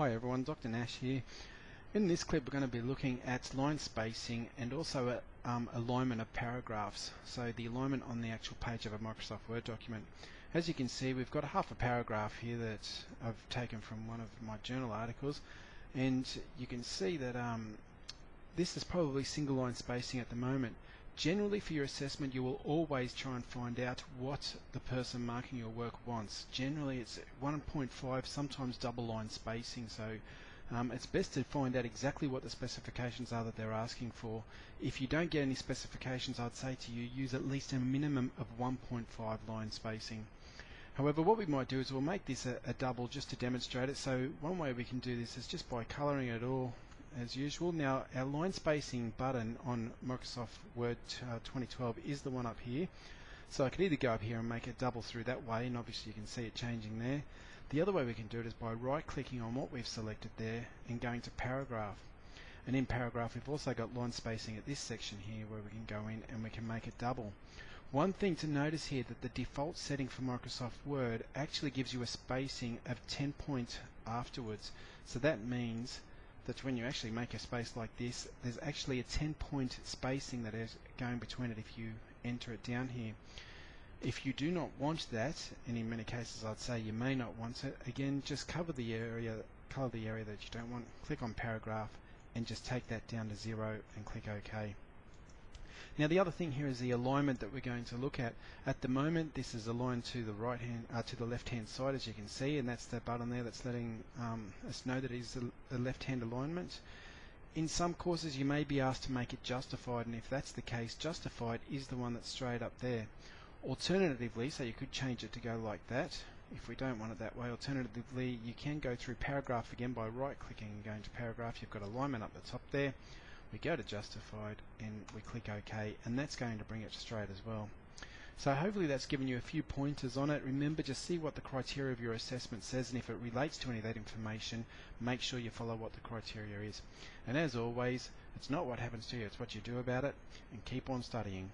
Hi everyone, Dr. Nash here. In this clip we're going to be looking at line spacing and also alignment of paragraphs. So the alignment on the actual page of a Microsoft Word document. As you can see, we've got a half a paragraph here that I've taken from one of my journal articles, and you can see that this is probably single line spacing at the moment. Generally for your assessment you will always try and find out what the person marking your work wants. Generally it's 1.5, sometimes double line spacing, so it's best to find out exactly what the specifications are that they're asking for. If you don't get any specifications, I'd say to you use at least a minimum of 1.5 line spacing. However, what we might do is we'll make this a double just to demonstrate it. So one way we can do this is just by colouring it all as usual. Now our line spacing button on Microsoft Word 2012 is the one up here, so I could either go up here and make it double through that way, and obviously you can see it changing there. The other way we can do it is by right clicking on what we've selected there and going to paragraph, and in paragraph we've also got line spacing at this section here where we can go in and we can make it double. One thing to notice here, that the default setting for Microsoft Word actually gives you a spacing of 10 point afterwards, so that means that when you actually make a space like this, there's actually a 10-point spacing that is going between it if you enter it down here. If you do not want that, and in many cases I'd say you may not want it, again just cover the area that you don't want, click on paragraph and just take that down to 0 and click OK. Now the other thing here is the alignment that we're going to look at. At the moment this is aligned to the to the left hand side, as you can see, and that's the button there that's letting us know that it is a left hand alignment. In some courses you may be asked to make it justified, and if that's the case, justified is the one that's straight up there. Alternatively, so you could change it to go like that. If we don't want it that way, alternatively you can go through paragraph again by right clicking and going to paragraph. You've got alignment up the top there. We go to justified and we click OK, and that's going to bring it straight as well. So hopefully that's given you a few pointers on it. Remember, just see what the criteria of your assessment says, and if it relates to any of that information, make sure you follow what the criteria is. And as always, it's not what happens to you, it's what you do about it, and keep on studying.